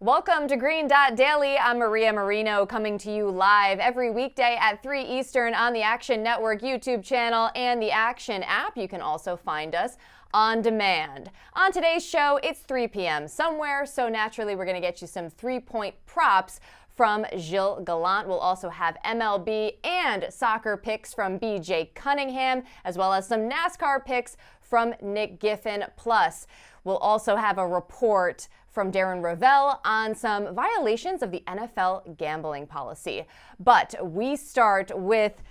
Welcome to Green Dot Daily. I'm Maria Marino, coming to you live every weekday at 3 Eastern on the Action Network YouTube channel and the Action app. You can also find us on demand. On today's show, it's 3 p.m. somewhere, so naturally we're going to get you some three-point props from Gilles Gallant. We'll also have MLB and soccer picks from BJ Cunningham, as well as some NASCAR picks from Nick Giffen. Plus, we'll also have a report from Darren Ravel on some violations of the NFL gambling policy. But we start with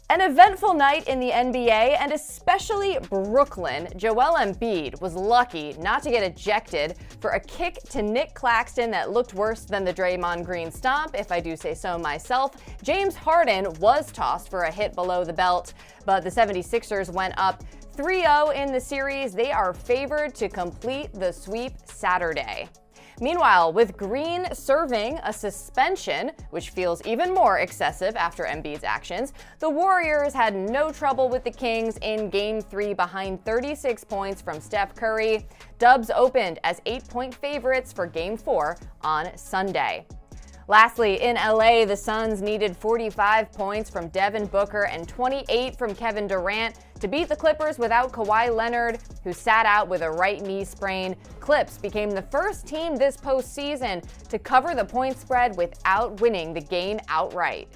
an eventful night in the NBA, and especially Brooklyn. Joel Embiid was lucky not to get ejected for a kick to Nick Claxton that looked worse than the Draymond Green stomp, if I do say so myself. James Harden was tossed for a hit below the belt, but the 76ers went up 3-0 in the series. They are favored to complete the sweep Saturday. Meanwhile, with Green serving a suspension, which feels even more excessive after Embiid's actions, the Warriors had no trouble with the Kings in Game 3 behind 36 points from Steph Curry. Dubs opened as 8-point favorites for Game 4 on Sunday. Lastly, in LA, the Suns needed 45 points from Devin Booker and 28 from Kevin Durant to beat the Clippers without Kawhi Leonard, who sat out with a right knee sprain. Clips became the first team this postseason to cover the point spread without winning the game outright.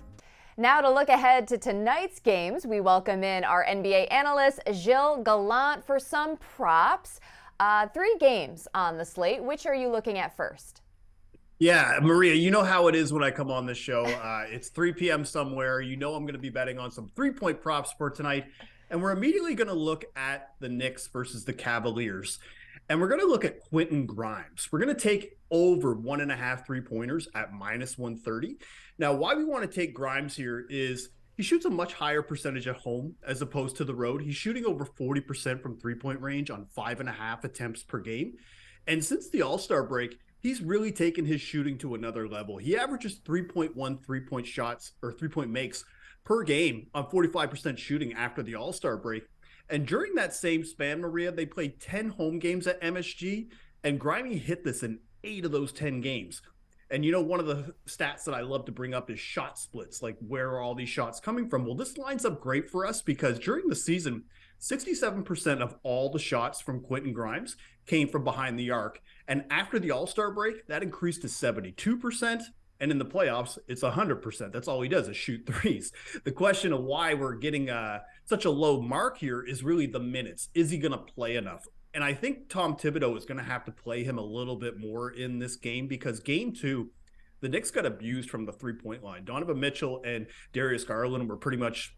Now to look ahead to tonight's games, we welcome in our NBA analyst, Gilles Gallant, for some props. 3 games on the slate. Which are you looking at first? Yeah, Maria, you know how it is when I come on the show. It's 3 p.m. somewhere. You know I'm going to be betting on some 3-point props for tonight. And we're immediately going to look at the Knicks versus the Cavaliers. And we're going to look at Quentin Grimes. We're going to take over 1.5 3-pointers at -130. Now, why we want to take Grimes here is he shoots a much higher percentage at home as opposed to the road. He's shooting over 40% from three-point range on 5.5 attempts per game. And since the All-Star break, he's really taken his shooting to another level. He averages 3.1 3-point shots or 3-point makes per game on 45% shooting after the All-Star break. And during that same span, Maria, they played 10 home games at MSG, and Grimy hit this in 8 of those 10 games. And you know, one of the stats that I love to bring up is shot splits, like where are all these shots coming from? Well, this lines up great for us because during the season, 67% of all the shots from Quentin Grimes came from behind the arc. And after the All-Star break, that increased to 72%. And in the playoffs, it's 100%. That's all he does is shoot threes. The question of why we're getting such a low mark here is really the minutes. Is he going to play enough? And I think Tom Thibodeau is going to have to play him a little bit more in this game because Game 2, the Knicks got abused from the three-point line. Donovan Mitchell and Darius Garland were pretty much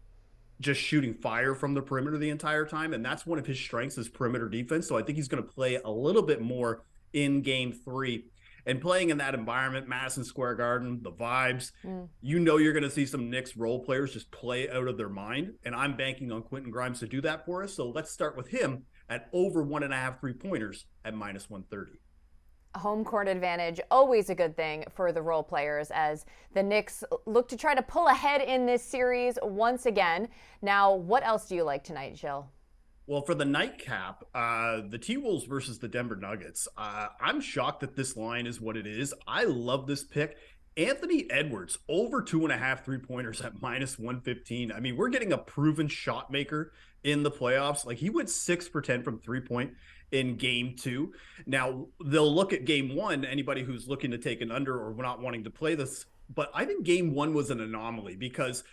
just shooting fire from the perimeter the entire time, and that's one of his strengths is perimeter defense. So I think he's going to play a little bit more in Game 3. And playing in that environment, Madison Square Garden, the vibes, you know you're going to see some Knicks role players just play out of their mind, and I'm banking on Quentin Grimes to do that for us. So let's start with him at over 1.5 3-pointers at -130. Home court advantage, always a good thing for the role players as the Knicks look to try to pull ahead in this series once again. Now, what else do you like tonight, Gilles? Well, for the nightcap, the T-Wolves versus the Denver Nuggets, I'm shocked that this line is what it is. I love this pick. Anthony Edwards, over 2.5 3-pointers at -115. I mean, we're getting a proven shot maker in the playoffs. Like, he went 6 for 10 from three-point in Game 2. Now, they'll look at Game 1, anybody who's looking to take an under or not wanting to play this. But I think Game 1 was an anomaly because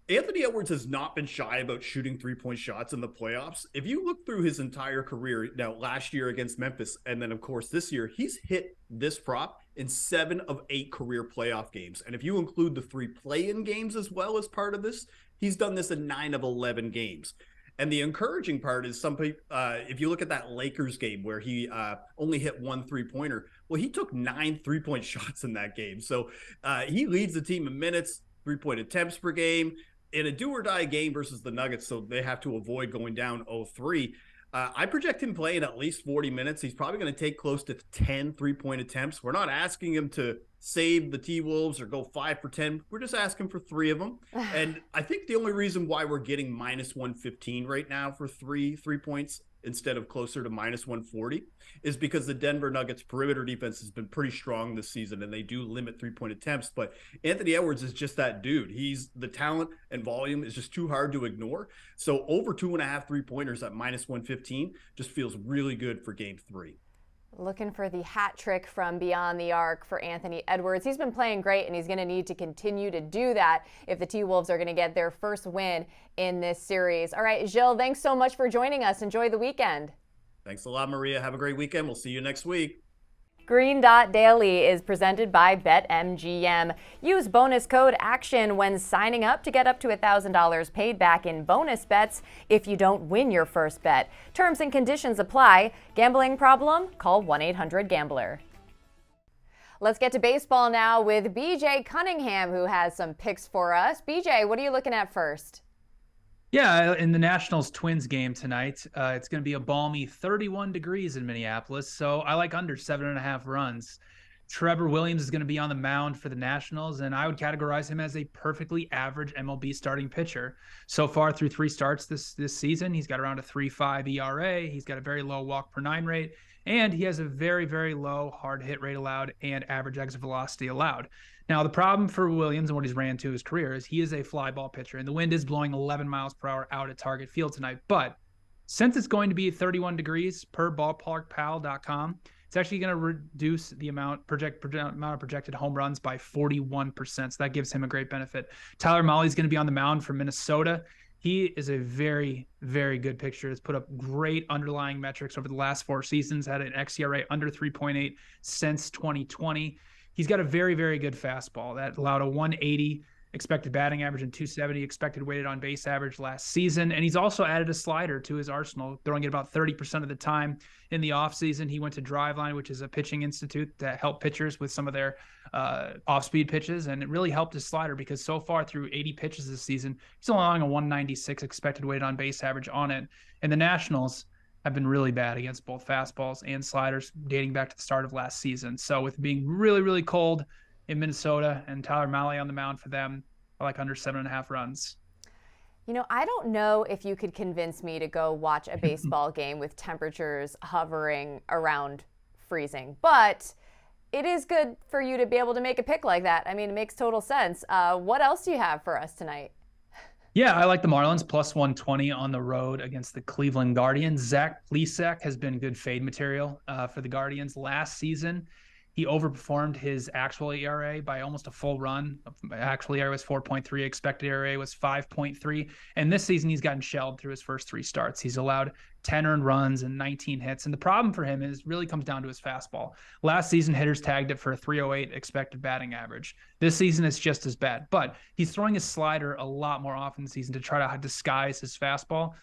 Anthony Edwards has not been shy about shooting three-point shots in the playoffs. If you look through his entire career, now last year against Memphis, and then of course this year, he's hit this prop in 7 of 8 career playoff games. And if you include the 3 play-in games as well as part of this, he's done this in 9 of 11 games. And the encouraging part is some people, if you look at that Lakers game where he only hit 1 3-pointer, well, he took 9 3-point shots in that game. So he leads the team in minutes, 3-point attempts per game. In a do-or-die game versus the Nuggets, so they have to avoid going down 0-3. I project him playing at least 40 minutes. He's probably going to take close to 10 3-point attempts. We're not asking him to save the T-Wolves or go 5 for 10. We're just asking for 3 of them. And I think the only reason why we're getting -115 right now for three points instead of closer to minus 140 is because the Denver Nuggets perimeter defense has been pretty strong this season, and they do limit 3-point attempts. But Anthony Edwards is just that dude. He's the talent and volume is just too hard to ignore. So over 2.5 3-pointers at minus 115 just feels really good for game 3. Looking for the hat trick from beyond the arc for Anthony Edwards. He's been playing great, and he's going to need to continue to do that if the T-Wolves are going to get their first win in this series. All right, Gilles, thanks so much for joining us. Enjoy the weekend. Thanks a lot, Maria. Have a great weekend. We'll see you next week. Green Dot Daily is presented by BetMGM. Use bonus code ACTION when signing up to get up to $1,000 paid back in bonus bets if you don't win your first bet. Terms and conditions apply. Gambling problem? Call 1-800-GAMBLER. Let's get to baseball now with BJ Cunningham, who has some picks for us. BJ, what are you looking at first? Yeah, in the Nationals-Twins game tonight, it's going to be a balmy 31 degrees in Minneapolis, so I like under 7.5 runs. Trevor Williams is going to be on the mound for the Nationals, and I would categorize him as a perfectly average MLB starting pitcher. So far through 3 starts this season, he's got around a 3.5 ERA, he's got a very low walk per 9 rate, and he has a very, very low hard hit rate allowed and average exit velocity allowed. Now, the problem for Williams and what he's ran to his career is he is a fly ball pitcher, and the wind is blowing 11 miles per hour out at Target Field tonight. But since it's going to be 31 degrees per ballparkpal.com, it's actually going to reduce the amount of projected home runs by 41%. So that gives him a great benefit. Tyler Mahle's going to be on the mound for Minnesota. He is a very, very good pitcher. Has put up great underlying metrics over the last 4 seasons, had an xERA under 3.8 since 2020. He's got a very, very good fastball that allowed a 180 expected batting average and 270 expected weighted on base average last season. And he's also added a slider to his arsenal, throwing it about 30% of the time in the offseason. He went to Driveline, which is a pitching institute that help pitchers with some of their off-speed pitches. And it really helped his slider because so far through 80 pitches this season, he's only allowing a 196 expected weighted on base average on it. And the Nationals have been really bad against both fastballs and sliders dating back to the start of last season. So with being really, really cold in Minnesota and Tyler Mahle on the mound for them, I like under 7.5 runs. You know, I don't know if you could convince me to go watch a baseball game with temperatures hovering around freezing, but it is good for you to be able to make a pick like that. I mean, it makes total sense. What else do you have for us tonight? Yeah, I like the Marlins plus 120 on the road against the Cleveland Guardians. Zach Plesac has been good fade material for the Guardians. Last season, he overperformed his actual ERA by almost a full run. Actual ERA was 4.3, expected ERA was 5.3. And this season, he's gotten shelled through his first 3 starts. He's allowed 10 earned runs and 19 hits. And the problem for him is really comes down to his fastball. Last season, hitters tagged it for a 308 expected batting average. This season, it's just as bad. But he's throwing his slider a lot more often this season to try to disguise his fastball.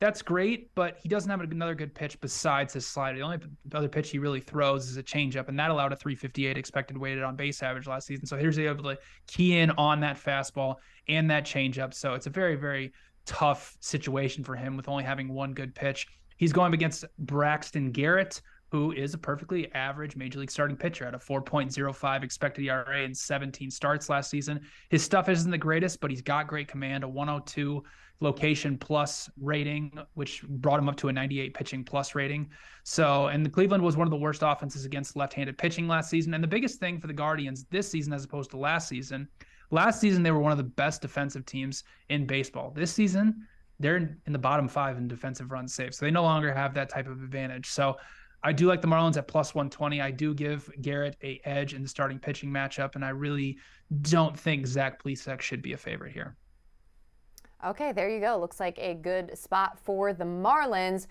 That's great, but he doesn't have another good pitch besides his slider. The only other pitch he really throws is a changeup, and that allowed a 358 expected weighted on base average last season. So here's able to key in on that fastball and that changeup. So it's a very, very tough situation for him with only having one good pitch. He's going up against Braxton Garrett, who is a perfectly average major league starting pitcher at a 4.05 expected ERA in 17 starts last season. His stuff isn't the greatest, but he's got great command, a 102 location plus rating, which brought him up to a 98 pitching plus rating. So, and the Cleveland was one of the worst offenses against left-handed pitching last season. And the biggest thing for the Guardians this season, as opposed to last season, they were one of the best defensive teams in baseball. This season, they're in the bottom 5 in defensive runs saved. So they no longer have that type of advantage. So I do like the Marlins at plus 120. I do give Garrett a edge in the starting pitching matchup, and I really don't think Zach Plesac should be a favorite here. Okay, there you go. Looks like a good spot for the Marlins.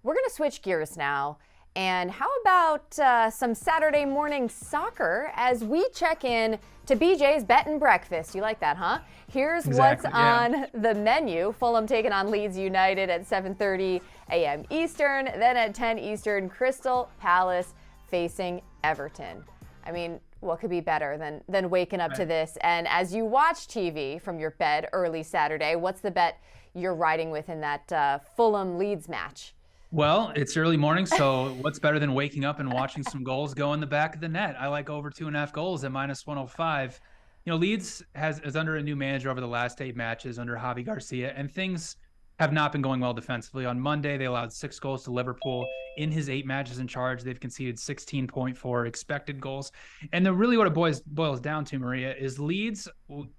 We're going to switch gears now. And how about some Saturday morning soccer as we check in to BJ's Bet and Breakfast? You like that, huh? Here's what's on the menu. Fulham taking on Leeds United at 7:30 a.m. Eastern. Then at 10 Eastern, Crystal Palace facing Everton. I mean, what could be better than waking up to this? And as you watch TV from your bed early Saturday, what's the bet you're riding with in that Fulham Leeds match? Well, it's early morning, so what's better than waking up and watching some goals go in the back of the net? I like over 2.5 goals at minus 105. You know, Leeds is under a new manager over the last 8 matches under Javi Garcia, and things have not been going well defensively. On Monday, they allowed 6 goals to Liverpool. In his 8 matches in charge, they've conceded 16.4 expected goals. And then really what it boils down to, Maria, is Leeds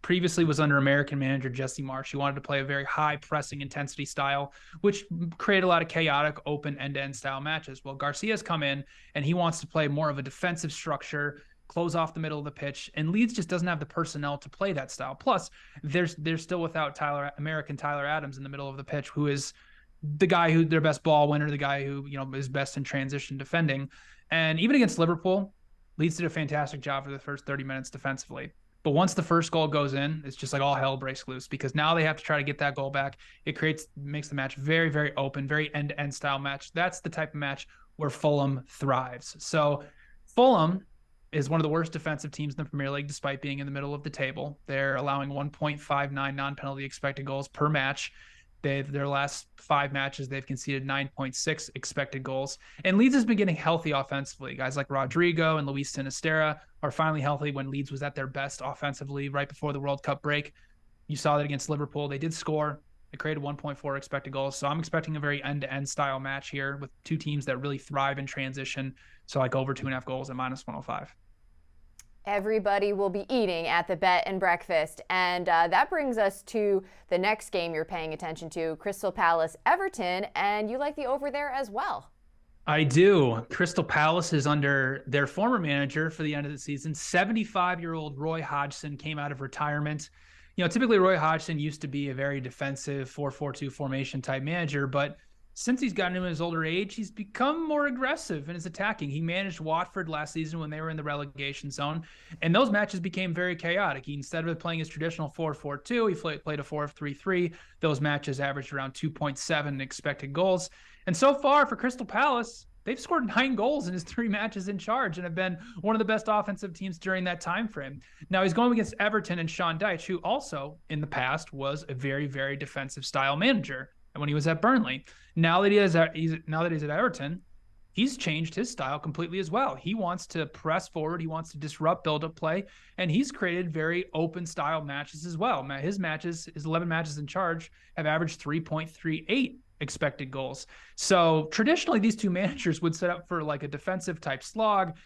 previously was under American manager Jesse Marsch. He wanted to play a very high pressing intensity style, which created a lot of chaotic, open end-to-end style matches. Well, Garcia's come in and he wants to play more of a defensive structure, close off the middle of the pitch, and Leeds just doesn't have the personnel to play that style. Plus, they're still without American Tyler Adams in the middle of the pitch, who is the guy who their best ball winner, the guy who is best in transition defending. And even against Liverpool, Leeds did a fantastic job for the first 30 minutes defensively. But once the first goal goes in, it's just like all hell breaks loose, because now they have to try to get that goal back. It makes the match very, very open, very end-to-end style match. That's the type of match where Fulham thrives. So Fulham is one of the worst defensive teams in the Premier League, despite being in the middle of the table. They're allowing 1.59 non-penalty expected goals per match. Their last 5 matches, they've conceded 9.6 expected goals. And Leeds has been getting healthy offensively. Guys like Rodrigo and Luis Sinisterra are finally healthy when Leeds was at their best offensively right before the World Cup break. You saw that against Liverpool. They did score. They created 1.4 expected goals. So I'm expecting a very end-to-end style match here with 2 teams that really thrive in transition. So like over 2.5 goals at -105. Everybody will be eating at the Bet and Breakfast. And that brings us to the next game you're paying attention to, Crystal Palace Everton, and you like the over there as well. I do. Crystal Palace is under their former manager for the end of the season. 75-year-old Roy Hodgson came out of retirement. Typically Roy Hodgson used to be a very defensive 4-4-2 formation type manager, but since he's gotten into his older age, he's become more aggressive in his attacking. He managed Watford last season when they were in the relegation zone, and those matches became very chaotic. Instead of playing his traditional 4-4-2, he played a 4-3-3. Those matches averaged around 2.7 expected goals. And so far for Crystal Palace, they've scored 9 goals in his 3 matches in charge and have been one of the best offensive teams during that time frame. Now he's going against Everton and Sean Dyche, who also in the past was a very, very defensive style manager when he was at Burnley. Now that he's at Everton, he's changed his style completely as well. He wants to press forward. He wants to disrupt build-up play, and he's created very open style matches as well. His 11 matches in charge, have averaged 3.38 expected goals. So traditionally, these 2 managers would set up for like a defensive type slog.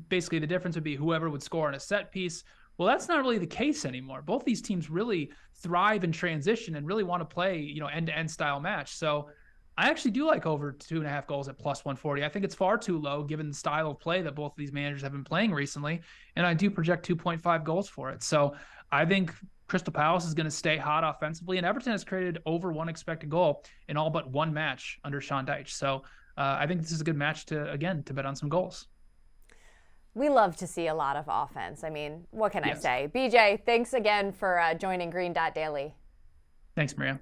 Basically the difference would be whoever would score on a set piece. Well, that's not really the case anymore. Both these teams really thrive in transition and really want to play, end-to-end style match. So I actually do like over 2.5 goals at +140. I think it's far too low given the style of play that both of these managers have been playing recently. And I do project 2.5 goals for it. So I think Crystal Palace is going to stay hot offensively, and Everton has created over 1 expected goal in all but 1 match under Sean Dyche. So I think this is a good match to bet on some goals. We love to see a lot of offense. I mean, what can I say? BJ, thanks again for joining Green Dot Daily. Thanks, Maria.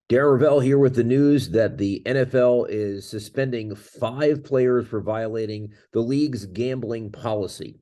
Darren Ravel here with the news that the NFL is suspending 5 players for violating the league's gambling policy.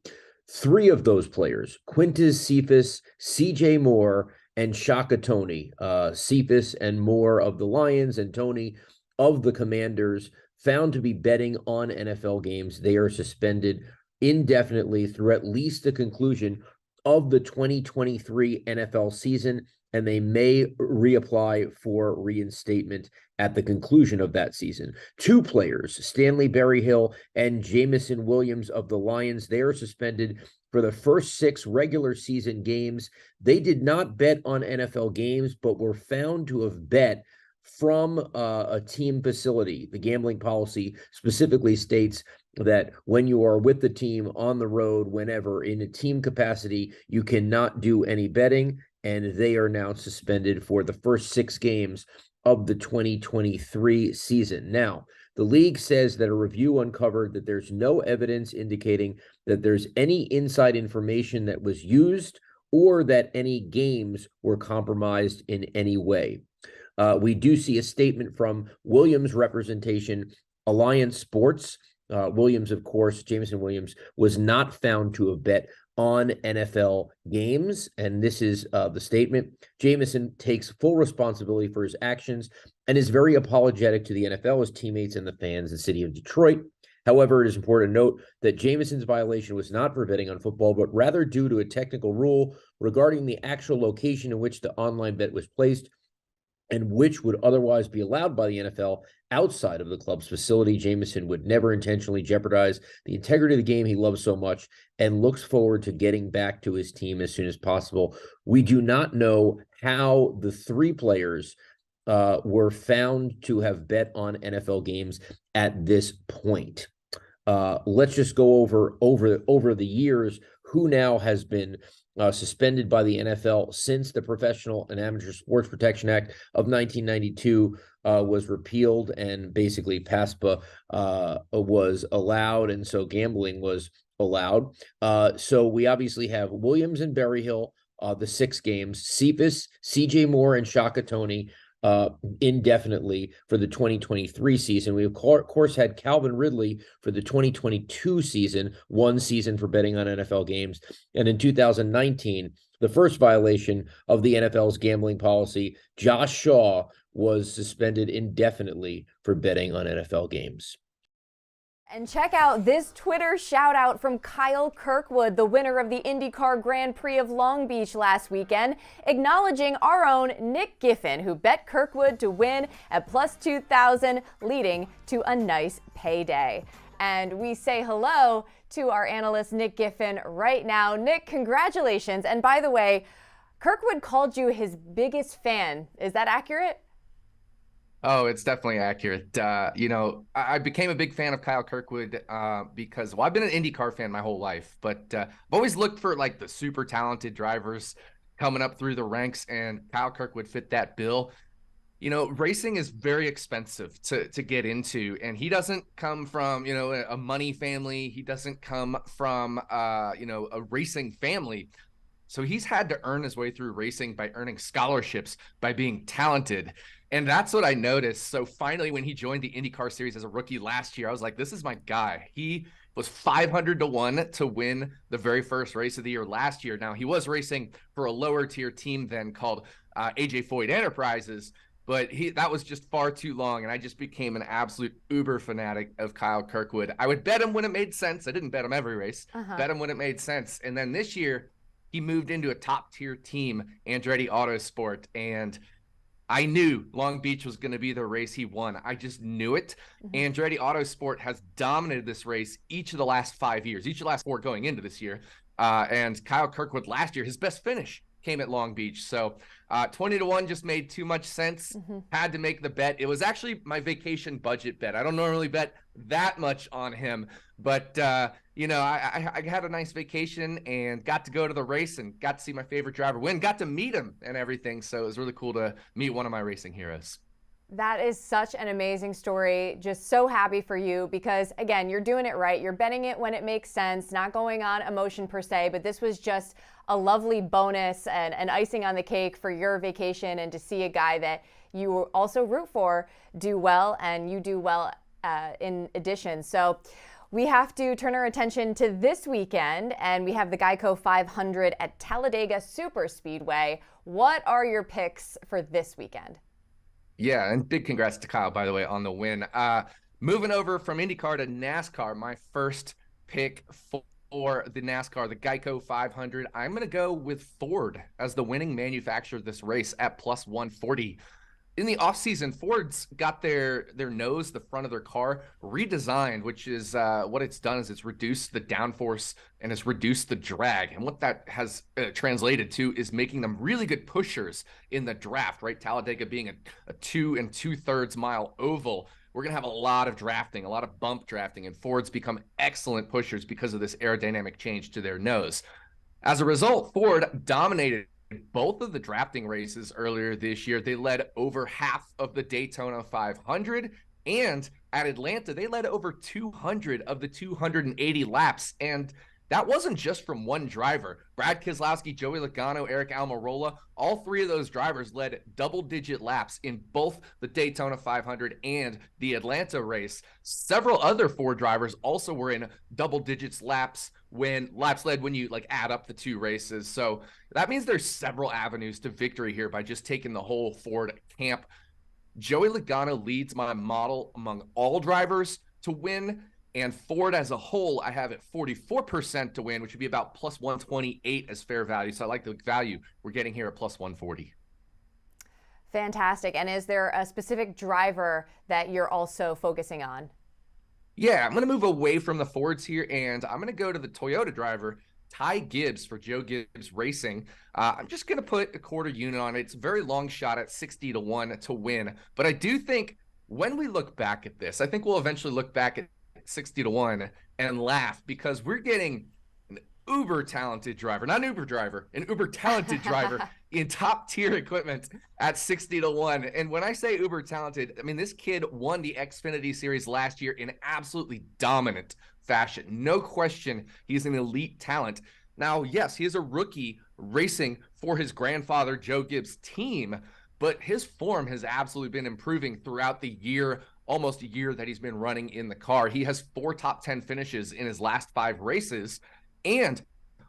3 of those players, Quintus Cephas, CJ Moore, and Shaka Toney. Cephas and Moore of the Lions and Toney of the Commanders, found to be betting on NFL games. They are suspended indefinitely through at least the conclusion of the 2023 NFL season, and they may reapply for reinstatement at the conclusion of that season. 2 players, Stanley Berryhill and Jamison Williams of the Lions, they are suspended for the first 6 regular season games. They did not bet on NFL games, but were found to have bet from a team facility. The gambling policy specifically states that when you are with the team on the road, whenever in a team capacity, you cannot do any betting, and they are now suspended for the first 6 games of the 2023 season. Now, the league says that a review uncovered that there's no evidence indicating that there's any inside information that was used or that any games were compromised in any way. We do see a statement from Williams' representation, Alliance Sports. Williams, of course, Jamison Williams, was not found to have bet on NFL games. And this is the statement. Jamison takes full responsibility for his actions and is very apologetic to the NFL, his teammates, and the fans in the city of Detroit. However, it is important to note that Jamison's violation was not for betting on football, but rather due to a technical rule regarding the actual location in which the online bet was placed. and which would otherwise be allowed by the NFL outside of the club's facility. Jameson would never intentionally jeopardize the integrity of the game he loves so much and looks forward to getting back to his team as soon as possible. We do not know how the 3 players were found to have bet on NFL games at this point. Let's just go over the years who now has been suspended by the NFL since the Professional and Amateur Sports Protection Act of 1992 was repealed, and basically PASPA was allowed, and so gambling was allowed. So we obviously have Williams and Berryhill, the 6 games, Cephas, CJ Moore, and Shaka Toney indefinitely for the 2023 season. We of course had Calvin Ridley for the 2022 season, 1 season for betting on NFL games. And in 2019, the first violation of the NFL's gambling policy, Josh Shaw was suspended indefinitely for betting on NFL games. And check out this Twitter shout out from Kyle Kirkwood, the winner of the IndyCar Grand Prix of Long Beach last weekend, acknowledging our own Nick Giffen, who bet Kirkwood to win at plus 2,000, leading to a nice payday. And we say hello to our analyst, Nick Giffen, right now. Nick, congratulations. And by the way, Kirkwood called you his biggest fan. Is that accurate? Oh, it's definitely accurate. I became a big fan of Kyle Kirkwood because, I've been an IndyCar fan my whole life, but I've always looked for like the super talented drivers coming up through the ranks, and Kyle Kirkwood fit that bill. Racing is very expensive to get into, and he doesn't come from, a money family. He doesn't come from, a racing family. So he's had to earn his way through racing by earning scholarships, by being talented. And that's what I noticed. So finally, when he joined the IndyCar series as a rookie last year, I was like, this is my guy. He was 500-1 to win the very first race of the year last year. Now, he was racing for a lower tier team then called AJ Foyt Enterprises, but that was just far too long. And I just became an absolute uber fanatic of Kyle Kirkwood. I would bet him when it made sense. I didn't bet him every race, bet him when it made sense. And then this year, he moved into a top tier team, Andretti Autosport, and I knew Long Beach was going to be the race he won. I just knew it. Andretti Autosport has dominated this race each of the last 5 years, each of the last 4 going into this year. And Kyle Kirkwood last year, his best finish came at Long Beach. So 20-1 just made too much sense. Had to make the bet. It was actually my vacation budget bet. I don't normally bet that much on him, but I had a nice vacation and got to go to the race and got to see my favorite driver win, got to meet him and everything. So it was really cool to meet one of my racing heroes. That is such an amazing story. Just so happy for you because, again, you're doing it right. You're betting it when it makes sense, not going on emotion per se, but this was just a lovely bonus and an icing on the cake for your vacation and to see a guy that you also root for do well and you do well in addition. So we have to turn our attention to this weekend, and we have the Geico 500 at Talladega Super Speedway. What are your picks for this weekend? Yeah, and big congrats to Kyle, by the way, on the win. Moving over from IndyCar to NASCAR, my first pick for the NASCAR, the Geico 500. I'm going to go with Ford as the winning manufacturer of this race at plus 140. In the offseason, Ford's got their nose, the front of their car, redesigned, which is what it's done is it's reduced the downforce and it's reduced the drag. And what that has translated to is making them really good pushers in the draft, right? Talladega being a 2 2/3 mile oval. We're going to have a lot of drafting, a lot of bump drafting, and Ford's become excellent pushers because of this aerodynamic change to their nose. As a result, Ford dominated both of the drafting races earlier this year. They led over half of the Daytona 500, and at Atlanta, they led over 200 of the 280 laps. And that wasn't just from one driver. Brad Keselowski, Joey Logano, Eric Almirola, all 3 of those drivers led double-digit laps in both the Daytona 500 and the Atlanta race. Several other Ford drivers also were in double-digits laps led when you add up the 2 races. So that means there's several avenues to victory here by just taking the whole Ford camp. Joey Logano leads my model among all drivers to win. And Ford as a whole, I have it 44% to win, which would be about plus 128 as fair value. So I like the value we're getting here at plus 140. Fantastic. And is there a specific driver that you're also focusing on? Yeah, I'm going to move away from the Fords here, and I'm going to go to the Toyota driver, Ty Gibbs for Joe Gibbs Racing. I'm just going to put a quarter unit on it. It's a very long shot at 60-1 to win. But I do think when we look back at this, I think we'll eventually look back at 60-1 and laugh, because we're getting an uber talented driver, not an Uber driver, an uber talented driver in top tier equipment at 60-1. And when I say uber talented, I mean, this kid won the Xfinity Series last year in absolutely dominant fashion. No question, he's an elite talent. Now, yes, he is a rookie racing for his grandfather, Joe Gibbs' team, but his form has absolutely been improving throughout the year, almost a year that he's been running in the car. He has 4 top 10 finishes in his last 5 races, and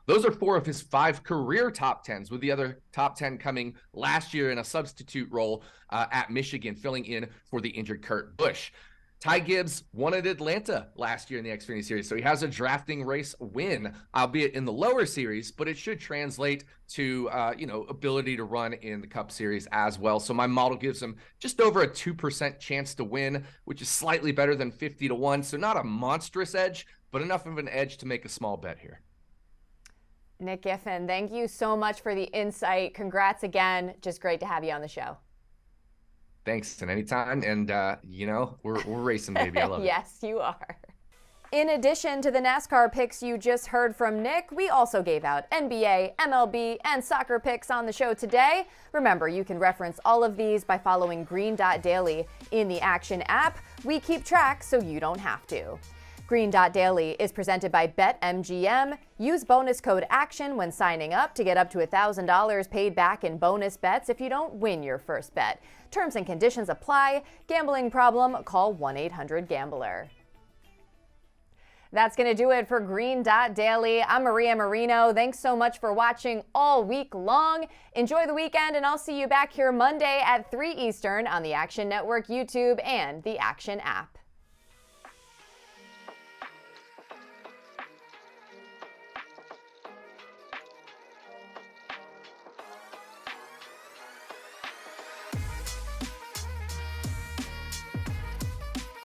those are 4 of his 5 career top 10s, with the other top 10 coming last year in a substitute role at Michigan, filling in for the injured Kurt Busch. Ty Gibbs won at Atlanta last year in the Xfinity Series, so he has a drafting race win, albeit in the lower series, but it should translate to, ability to run in the Cup Series as well. So my model gives him just over a 2% chance to win, which is slightly better than 50-1. So not a monstrous edge, but enough of an edge to make a small bet here. Nick Giffen, thank you so much for the insight. Congrats again. Just great to have you on the show. Thanks, and anytime. And, we're racing, baby. I love it. Yes, you are. In addition to the NASCAR picks you just heard from Nick, we also gave out NBA, MLB, and soccer picks on the show today. Remember, you can reference all of these by following Green Dot Daily in the Action app. We keep track so you don't have to. Green Dot Daily is presented by BetMGM. Use bonus code ACTION when signing up to get up to $1,000 paid back in bonus bets if you don't win your first bet. Terms and conditions apply. Gambling problem? Call 1-800-GAMBLER. That's going to do it for Green Dot Daily. I'm Maria Marino. Thanks so much for watching all week long. Enjoy the weekend, and I'll see you back here Monday at 3 Eastern on the Action Network YouTube and the Action app.